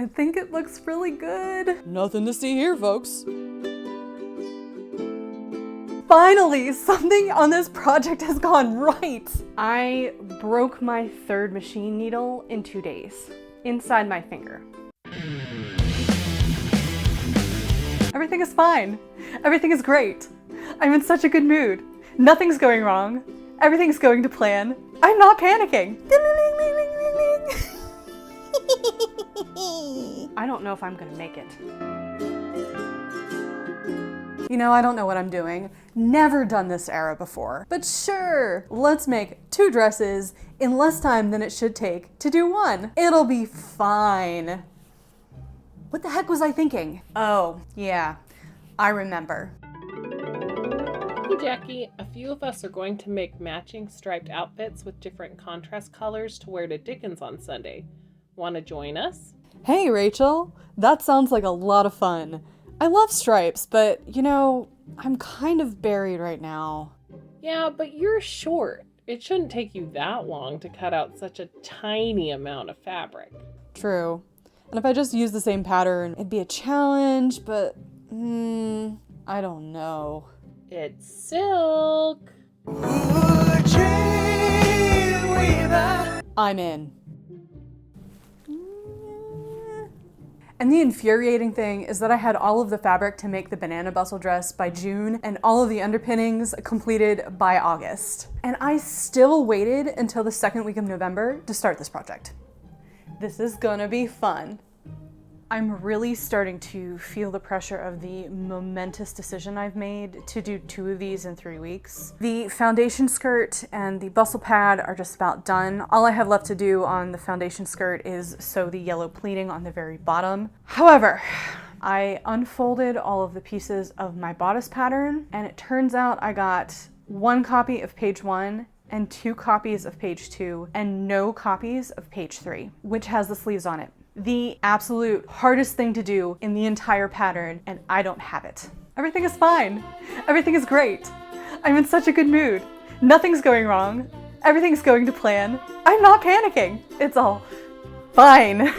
I think it looks really good. Nothing to see here, folks. Finally, something on this project has gone right. I broke my third machine needle in 2 days, inside my finger. Everything is fine. Everything is great. I'm in such a good mood. Nothing's going wrong. Everything's going to plan. I'm not panicking. I don't know if I'm gonna make it. You know, I don't know what I'm doing. Never done this era before. But sure, let's make 2 dresses in less time than it should take to do 1. It'll be fine. What the heck was I thinking? Oh, yeah, I remember. Hey Jackie, a few of us are going to make matching striped outfits with different contrast colors to wear to Dickens on Sunday. Want to join us? Hey Rachel, that sounds like a lot of fun. I love stripes, but you know, I'm kind of buried right now. Yeah, but you're short. It shouldn't take you that long to cut out such a tiny amount of fabric. True. And if I just use the same pattern, it'd be a challenge, but I don't know. It's silk. I'm in. And the infuriating thing is that I had all of the fabric to make the banana bustle dress by June and all of the underpinnings completed by August. And I still waited until the second week of November to start this project. This is gonna be fun. I'm really starting to feel the pressure of the momentous decision I've made to do 2 of these in 3 weeks. The foundation skirt and the bustle pad are just about done. All I have left to do on the foundation skirt is sew the yellow pleating on the very bottom. However, I unfolded all of the pieces of my bodice pattern, and it turns out I got 1 copy of page 1 and 2 copies of page 2 and no copies of page 3, which has the sleeves on it. The absolute hardest thing to do in the entire pattern, and I don't have it. Everything is fine. Everything is great. I'm in such a good mood. Nothing's going wrong. Everything's going to plan. I'm not panicking. It's all fine.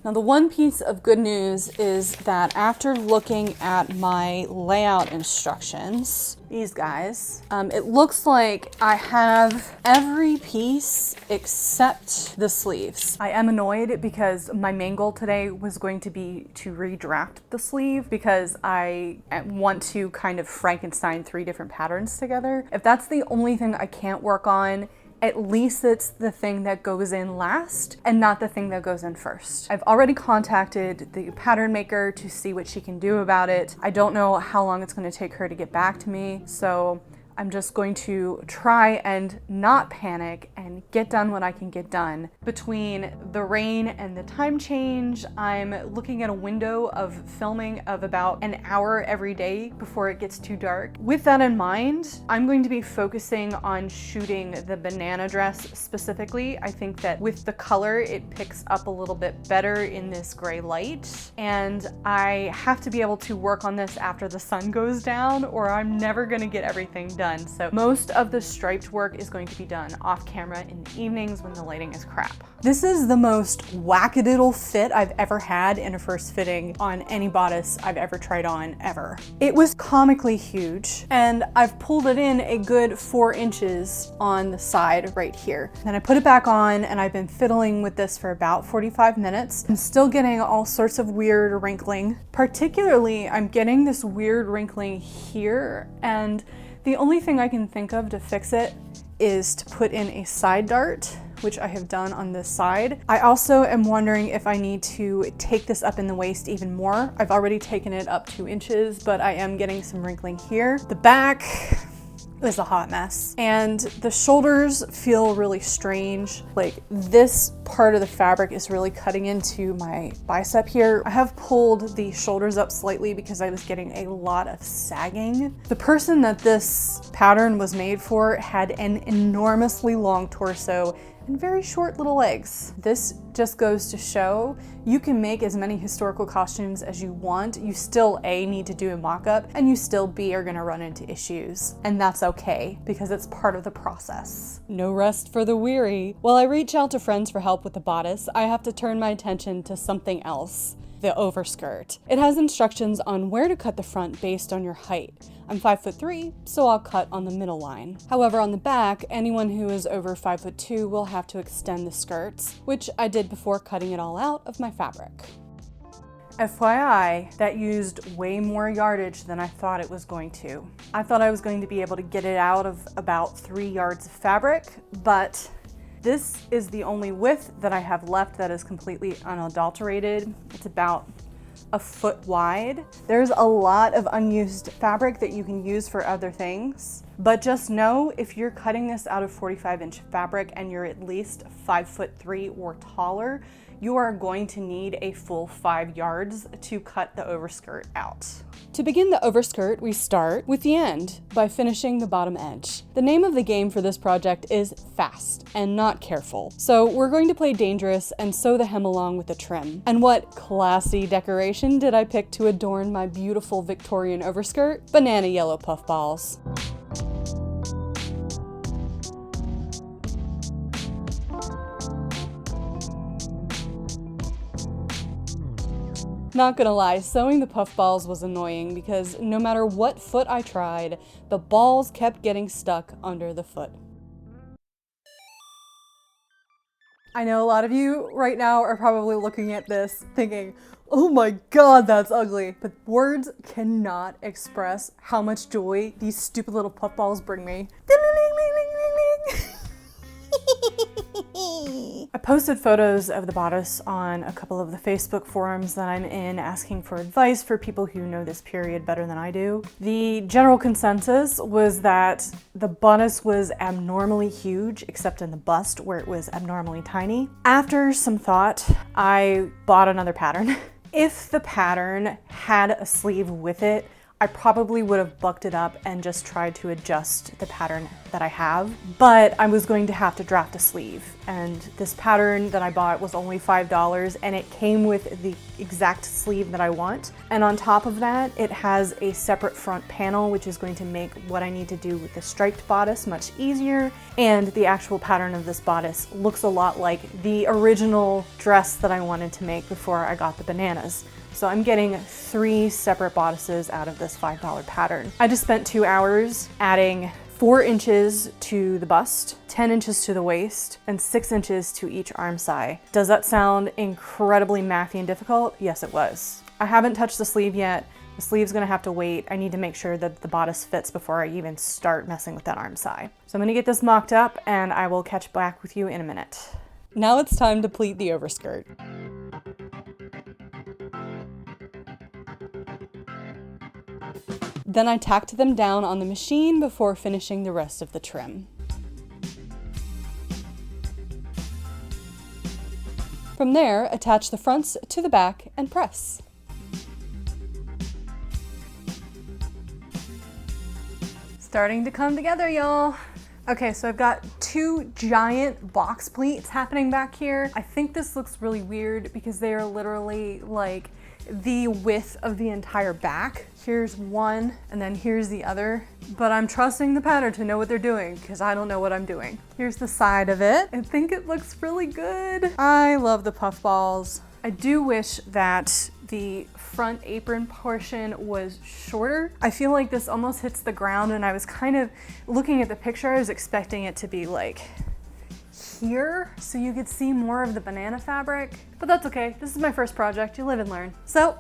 Now the one piece of good news is that after looking at my layout instructions, these guys, it looks like I have every piece except the sleeves. I am annoyed because my main goal today was going to be to redraft the sleeve because I want to kind of Frankenstein 3 different patterns together. If that's the only thing I can't work on, at least it's the thing that goes in last and not the thing that goes in first. I've already contacted the pattern maker to see what she can do about it. I don't know how long it's going to take her to get back to me, so I'm just going to try and not panic and get done what I can get done. Between the rain and the time change, I'm looking at a window of filming of about an hour every day before it gets too dark. With that in mind, I'm going to be focusing on shooting the banana dress specifically. I think that with the color, it picks up a little bit better in this gray light. And I have to be able to work on this after the sun goes down, or I'm never gonna get everything done. So most of the striped work is going to be done off camera in the evenings when the lighting is crap. This is the most wackadoodle fit I've ever had in a first fitting on any bodice I've ever tried on ever. It was comically huge, and I've pulled it in a good 4 inches on the side right here. Then I put it back on, and I've been fiddling with this for about 45 minutes. I'm still getting all sorts of weird wrinkling. Particularly, I'm getting this weird wrinkling here, and the only thing I can think of to fix it is to put in a side dart, which I have done on this side. I also am wondering if I need to take this up in the waist even more. I've already taken it up 2 inches, but I am getting some wrinkling here. The back is a hot mess. And the shoulders feel really strange. Like this part of the fabric is really cutting into my bicep here. I have pulled the shoulders up slightly because I was getting a lot of sagging. The person that this pattern was made for had an enormously long torso, and very short little legs. This just goes to show you can make as many historical costumes as you want. You still A, need to do a mock-up, and you still B, are gonna run into issues. And that's okay, because it's part of the process. No rest for the weary. While I reach out to friends for help with the bodice, I have to turn my attention to something else. The overskirt. It has instructions on where to cut the front based on your height. I'm 5'3", so I'll cut on the middle line. However, on the back, anyone who is over 5'2" will have to extend the skirts, which I did before cutting it all out of my fabric. FYI, that used way more yardage than I thought it was going to. I thought I was going to be able to get it out of about 3 yards of fabric, but this is the only width that I have left that is completely unadulterated. It's about a foot wide. There's a lot of unused fabric that you can use for other things, but just know if you're cutting this out of 45-inch fabric and you're at least 5'3" or taller, you are going to need a full 5 yards to cut the overskirt out. To begin the overskirt, we start with the end by finishing the bottom edge. The name of the game for this project is fast and not careful. So we're going to play dangerous and sew the hem along with the trim. And what classy decoration did I pick to adorn my beautiful Victorian overskirt? Banana yellow puffballs. Not gonna lie, sewing the puffballs was annoying because no matter what foot I tried, the balls kept getting stuck under the foot. I know a lot of you right now are probably looking at this thinking, oh my god, that's ugly. But words cannot express how much joy these stupid little puffballs bring me. I posted photos of the bodice on a couple of the Facebook forums that I'm in asking for advice for people who know this period better than I do. The general consensus was that the bodice was abnormally huge, except in the bust where it was abnormally tiny. After some thought, I bought another pattern. If the pattern had a sleeve with it, I probably would have bucked it up and just tried to adjust the pattern that I have, but I was going to have to draft a sleeve. And this pattern that I bought was only $5 and it came with the exact sleeve that I want. And on top of that, it has a separate front panel, which is going to make what I need to do with the striped bodice much easier. And the actual pattern of this bodice looks a lot like the original dress that I wanted to make before I got the bananas. So I'm getting 3 separate bodices out of this $5 pattern. I just spent 2 hours adding 4 inches to the bust, 10 inches to the waist, and 6 inches to each arm side. Does that sound incredibly mathy and difficult? Yes, it was. I haven't touched the sleeve yet. The sleeve's gonna have to wait. I need to make sure that the bodice fits before I even start messing with that arm side. So I'm gonna get this mocked up and I will catch back with you in a minute. Now it's time to pleat the overskirt. Then I tacked them down on the machine before finishing the rest of the trim. From there, attach the fronts to the back and press. Starting to come together, y'all. Okay, so I've got 2 giant box pleats happening back here. I think this looks really weird because they are literally like the width of the entire back. Here's one and then here's the other, but I'm trusting the pattern to know what they're doing because I don't know what I'm doing. Here's the side of it. I think it looks really good. I love the puffballs. I do wish that the front apron portion was shorter. I feel like this almost hits the ground and I was kind of looking at the picture, I was expecting it to be like here so you could see more of the banana fabric, but that's okay. This is my first project, you live and learn. So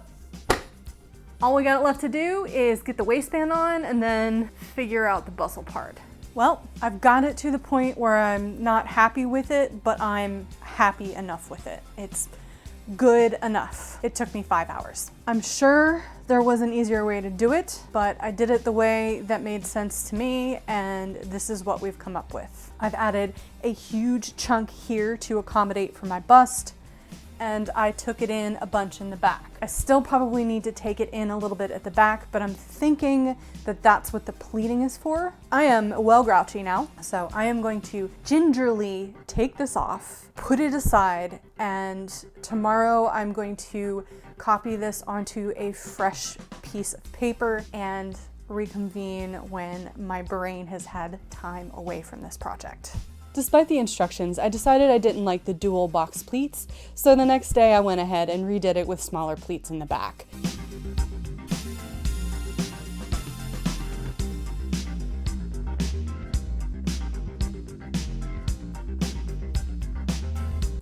all we got left to do is get the waistband on and then figure out the bustle part. Well, I've got it to the point where I'm not happy with it, but I'm happy enough with it. It's good enough. It took me 5 hours. I'm sure there was an easier way to do it, but I did it the way that made sense to me, and this is what we've come up with. I've added a huge chunk here to accommodate for my bust, and I took it in a bunch in the back. I still probably need to take it in a little bit at the back, but I'm thinking that that's what the pleating is for. I am well grouchy now, so I am going to gingerly take this off, put it aside, and tomorrow I'm going to copy this onto a fresh piece of paper and reconvene when my brain has had time away from this project. Despite the instructions, I decided I didn't like the dual box pleats, so the next day I went ahead and redid it with smaller pleats in the back.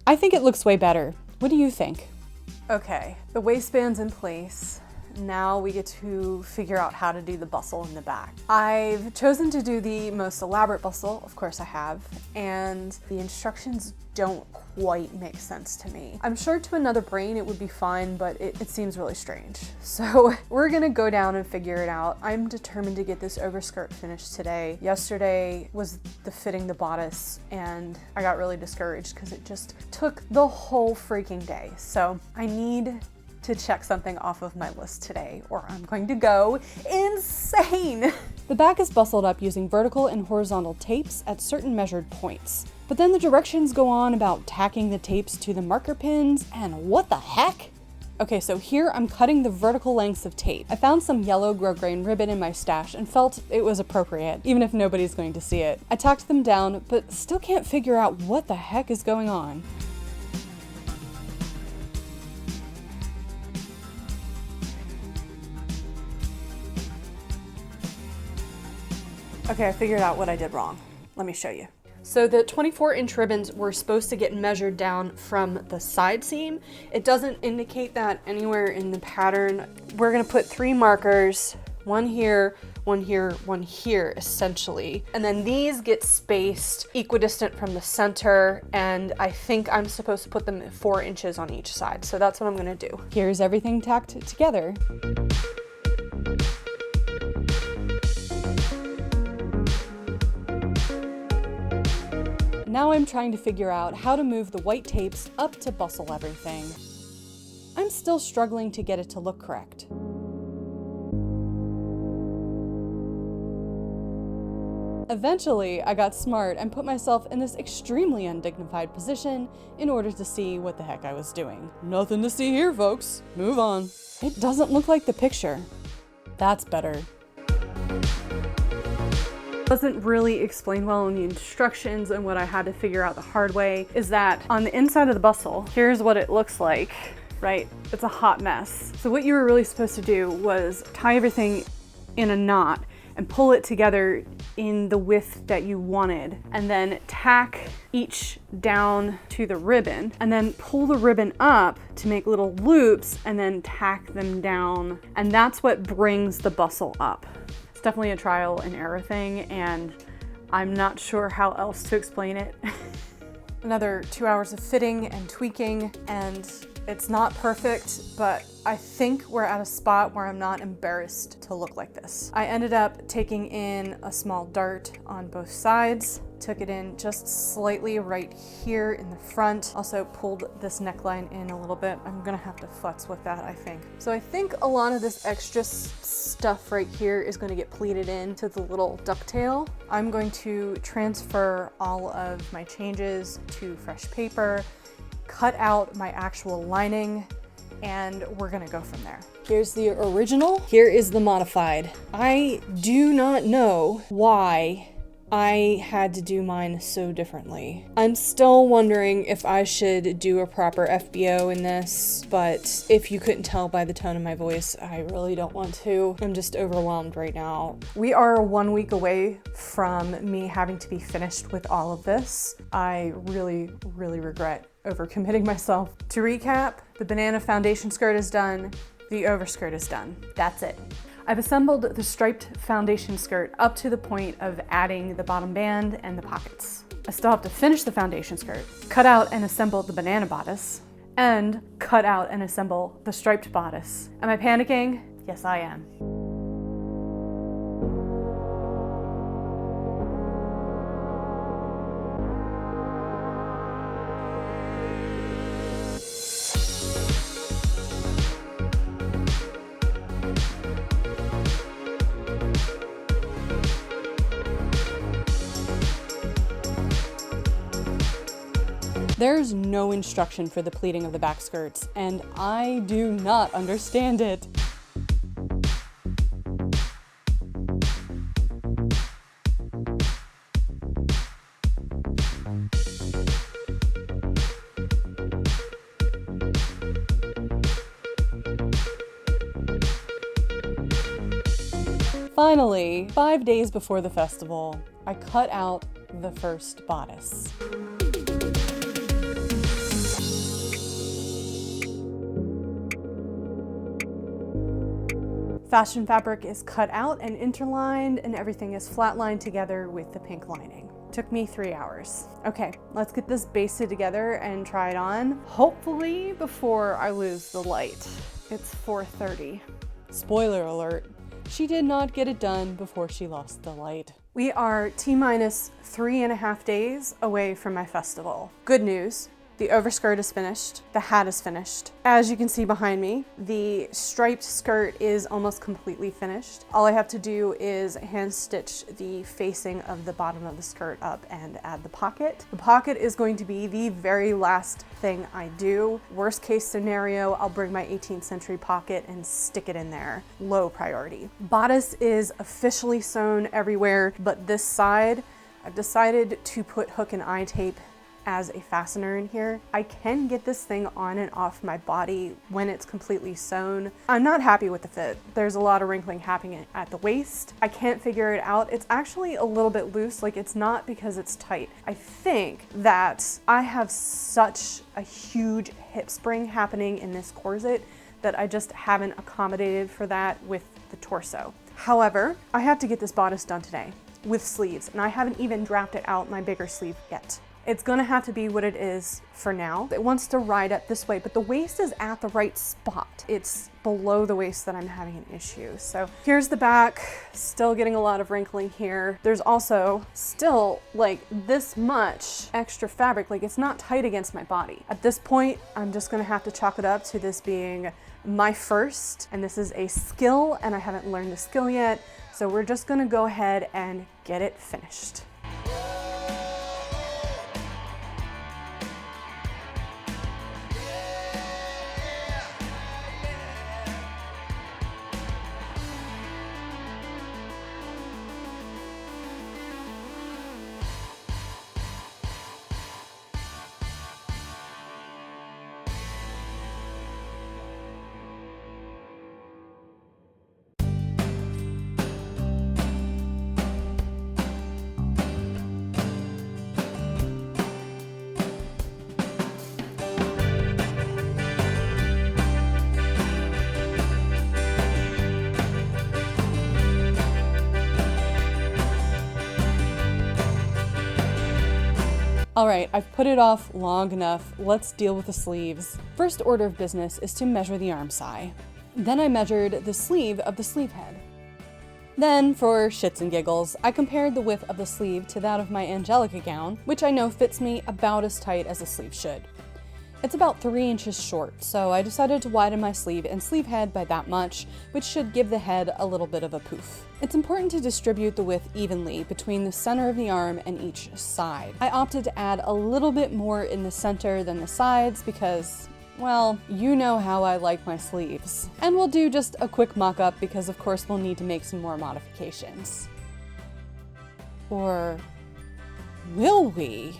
I think it looks way better. What do you think? Okay, the waistband's in place. Now we get to figure out how to do the bustle in the back. I've chosen to do the most elaborate bustle, of course I have, and the instructions don't quite make sense to me. I'm sure to another brain it would be fine, but it seems really strange. So we're gonna go down and figure it out. I'm determined to get this overskirt finished today. Yesterday was the fitting the bodice, and I got really discouraged because it just took the whole freaking day. So I need to check something off of my list today, or I'm going to go insane. The back is bustled up using vertical and horizontal tapes at certain measured points. But then the directions go on about tacking the tapes to the marker pins, and what the heck? Okay, so here I'm cutting the vertical lengths of tape. I found some yellow grosgrain ribbon in my stash and felt it was appropriate, even if nobody's going to see it. I tacked them down, but still can't figure out what the heck is going on. Okay, I figured out what I did wrong. Let me show you. So the 24-inch ribbons were supposed to get measured down from the side seam. It doesn't indicate that anywhere in the pattern. We're gonna put 3 markers, one here, one here, one here, essentially. And then these get spaced equidistant from the center, and I think I'm supposed to put them at 4 inches on each side. So that's what I'm gonna do. Here's everything tacked together. Now I'm trying to figure out how to move the white tapes up to bustle everything. I'm still struggling to get it to look correct. Eventually, I got smart and put myself in this extremely undignified position in order to see what the heck I was doing. Nothing to see here, folks. Move on. It doesn't look like the picture. That's better. Doesn't really explain well in the instructions, and what I had to figure out the hard way is that on the inside of the bustle, here's what it looks like, right? It's a hot mess. So what you were really supposed to do was tie everything in a knot and pull it together in the width that you wanted, and then tack each down to the ribbon, and then pull the ribbon up to make little loops and then tack them down. And that's what brings the bustle up. Definitely a trial and error thing, and I'm not sure how else to explain it. Another 2 hours of fitting and tweaking, and it's not perfect, but I think we're at a spot where I'm not embarrassed to look like this. I ended up taking in a small dart on both sides, took it in just slightly right here in the front. Also pulled this neckline in a little bit. I'm gonna have to futz with that, I think. So I think a lot of this extra stuff right here is gonna get pleated into the little ducktail. I'm going to transfer all of my changes to fresh paper, cut out my actual lining, and we're gonna go from there. Here's the original, here is the modified. I do not know why I had to do mine so differently. I'm still wondering if I should do a proper FBO in this, but if you couldn't tell by the tone of my voice, I really don't want to. I'm just overwhelmed right now. We are 1 week away from me having to be finished with all of this. I really, really regret overcommitting myself. To recap, the banana foundation skirt is done, the overskirt is done. That's it. I've assembled the striped foundation skirt up to the point of adding the bottom band and the pockets. I still have to finish the foundation skirt, cut out and assemble the banana bodice, and cut out and assemble the striped bodice. Am I panicking? Yes, I am. There's no instruction for the pleating of the back skirts, and I do not understand it. Finally, 5 days before the festival, I cut out the first bodice. Fashion fabric is cut out and interlined, and everything is flatlined together with the pink lining. Took me 3 hours. Okay, let's get this basted together and try it on, hopefully before I lose the light. It's 4:30. Spoiler alert. She did not get it done before she lost the light. We are T-minus 3.5 days away from my festival. Good news, the overskirt is finished, the hat is finished. As you can see behind me, the striped skirt is almost completely finished. All I have to do is hand stitch the facing of the bottom of the skirt up and add the pocket. The pocket is going to be the very last thing I do. Worst case scenario, I'll bring my 18th century pocket and stick it in there. Low priority. Bodice is officially sewn everywhere, but this side, I've decided to put hook and eye tape as a fastener in here. I can get this thing on and off my body when it's completely sewn. I'm not happy with the fit. There's a lot of wrinkling happening at the waist. I can't figure it out. It's actually a little bit loose, like it's not because it's tight. I think that I have such a huge hip spring happening in this corset that I just haven't accommodated for that with the torso. However, I have to get this bodice done today with sleeves, and I haven't even drafted out my bigger sleeve yet. It's gonna have to be what it is for now. It wants to ride up this way, but the waist is at the right spot. It's below the waist that I'm having an issue. So here's the back, still getting a lot of wrinkling here. There's also still like this much extra fabric, like it's not tight against my body. At this point, I'm just gonna have to chalk it up to this being my first, and this is a skill, and I haven't learned the skill yet. So we're just gonna go ahead and get it finished. All right, I've put it off long enough. Let's deal with the sleeves. First order of business is to measure the arm side. Then I measured the sleeve of the sleeve head. Then, for shits and giggles, I compared the width of the sleeve to that of my Angelica gown, which I know fits me about as tight as a sleeve should. It's about 3 inches short, so I decided to widen my sleeve and sleeve head by that much, which should give the head a little bit of a poof. It's important to distribute the width evenly between the center of the arm and each side. I opted to add a little bit more in the center than the sides because, well, you know how I like my sleeves. And we'll do just a quick mock-up because of course we'll need to make some more modifications. Or will we?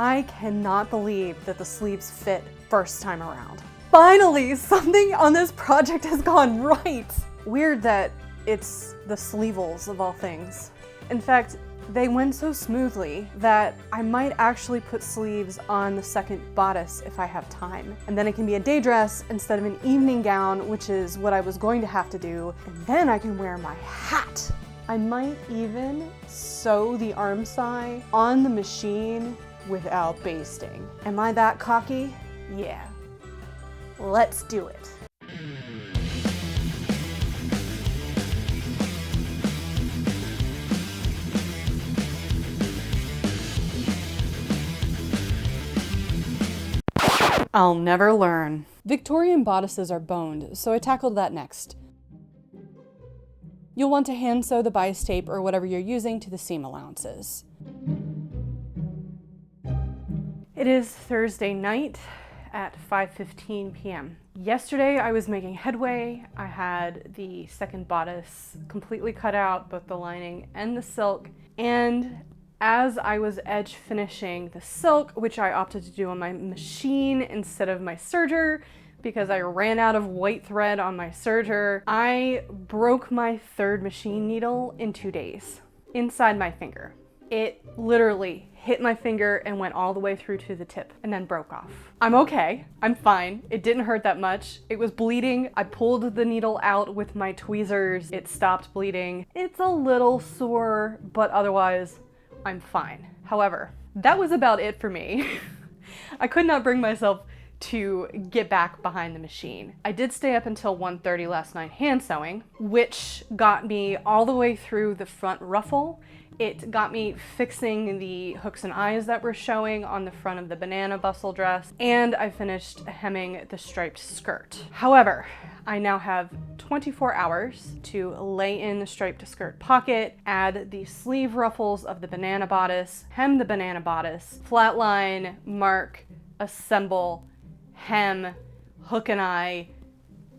I cannot believe that the sleeves fit first time around. Finally, something on this project has gone right. Weird that it's the sleevils of all things. In fact, they went so smoothly that I might actually put sleeves on the second bodice if I have time. And then it can be a day dress instead of an evening gown, which is what I was going to have to do. And then I can wear my hat. I might even sew the arm side on the machine without basting. Am I that cocky? Yeah. Let's do it. I'll never learn. Victorian bodices are boned, so I tackled that next. You'll want to hand sew the bias tape or whatever you're using to the seam allowances. It is Thursday night at 5:15 p.m. Yesterday I was making headway. I had the second bodice completely cut out, both the lining and the silk, and as I was edge finishing the silk, which I opted to do on my machine instead of my serger because I ran out of white thread on my serger, I broke my third machine needle in 2 days inside my finger. It literally hit my finger and went all the way through to the tip and then broke off. I'm okay, I'm fine. It didn't hurt that much. It was bleeding. I pulled the needle out with my tweezers. It stopped bleeding. It's a little sore, but otherwise I'm fine. However, that was about it for me. I could not bring myself to get back behind the machine. I did stay up until 1:30 last night hand sewing, which got me all the way through the front ruffle. It got me fixing the hooks and eyes that were showing on the front of the banana bustle dress, and I finished hemming the striped skirt. However, I now have 24 hours to lay in the striped skirt pocket, add the sleeve ruffles of the banana bodice, hem the banana bodice, flatline, mark, assemble, hem, hook and eye,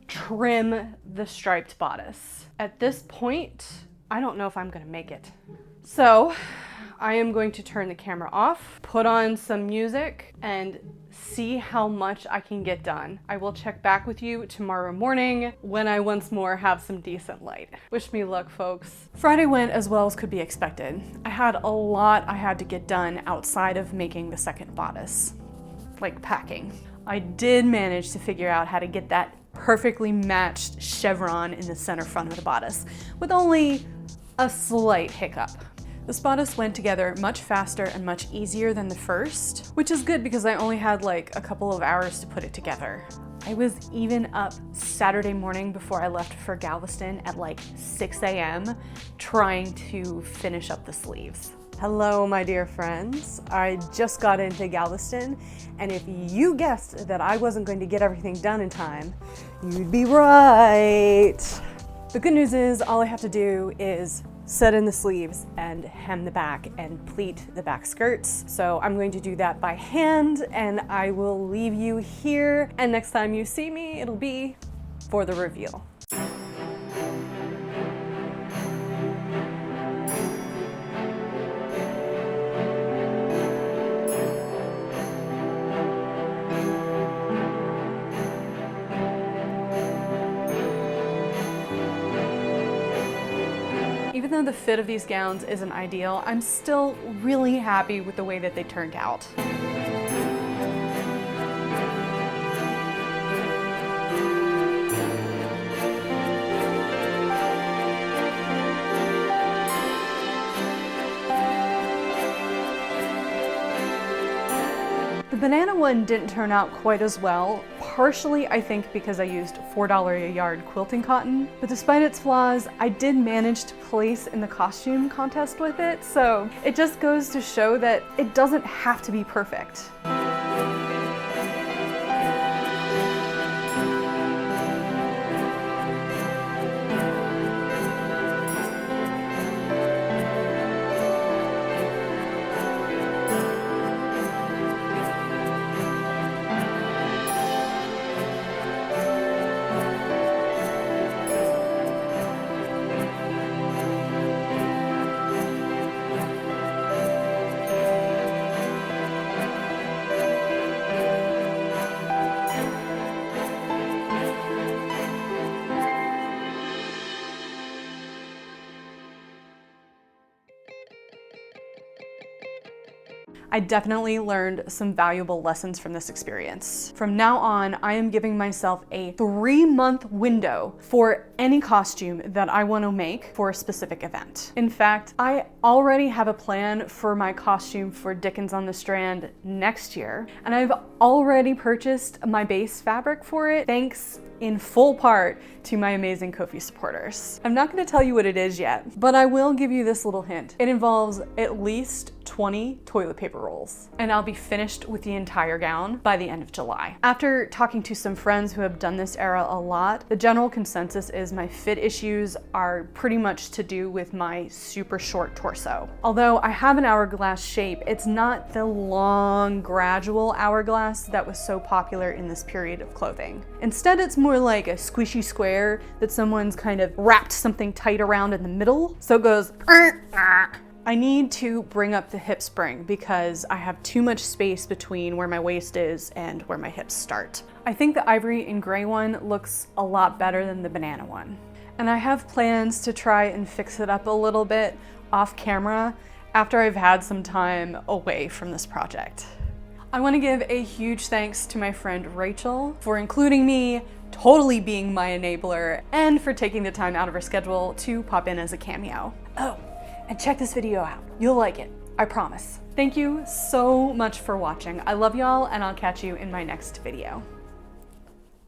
trim the striped bodice. At this point, I don't know if I'm gonna make it. So I am going to turn the camera off, put on some music, and see how much I can get done. I will check back with you tomorrow morning when I once more have some decent light. Wish me luck, folks. Friday went as well as could be expected. I had a lot I had to get done outside of making the second bodice, like packing. I did manage to figure out how to get that perfectly matched chevron in the center front of the bodice with only a slight hiccup. This bodice went together much faster and much easier than the first, which is good because I only had like a couple of hours to put it together. I was even up Saturday morning before I left for Galveston at like 6 a.m. trying to finish up the sleeves. Hello, my dear friends. I just got into Galveston, and if you guessed that I wasn't going to get everything done in time, you'd be right. The good news is all I have to do is set in the sleeves and hem the back and pleat the back skirts. So I'm going to do that by hand, and I will leave you here. And next time you see me, it'll be for the reveal. Even though the fit of these gowns isn't ideal, I'm still really happy with the way that they turned out. The banana one didn't turn out quite as well, partially I think because I used $4 a yard quilting cotton, but despite its flaws, I did manage to place in the costume contest with it, so it just goes to show that it doesn't have to be perfect. I definitely learned some valuable lessons from this experience. From now on, I am giving myself a 3-month window for any costume that I want to make for a specific event. In fact, I already have a plan for my costume for Dickens on the Strand next year, and I've already purchased my base fabric for it, thanks in full part to my amazing Ko-fi supporters. I'm not gonna tell you what it is yet, but I will give you this little hint. It involves at least 20 toilet paper rolls, and I'll be finished with the entire gown by the end of July. After talking to some friends who have done this era a lot, the general consensus is my fit issues are pretty much to do with my super short torso. Although I have an hourglass shape, it's not the long, gradual hourglass that was so popular in this period of clothing. Instead, it's more like a squishy square that someone's kind of wrapped something tight around in the middle, so it goes. I need to bring up the hip spring because I have too much space between where my waist is and where my hips start. I think the ivory and gray one looks a lot better than the banana one. And I have plans to try and fix it up a little bit off camera after I've had some time away from this project. I want to give a huge thanks to my friend Rachel for including me, totally being my enabler, and for taking the time out of her schedule to pop in as a cameo. Oh, and check this video out. You'll like it, I promise. Thank you so much for watching. I love y'all, and I'll catch you in my next video.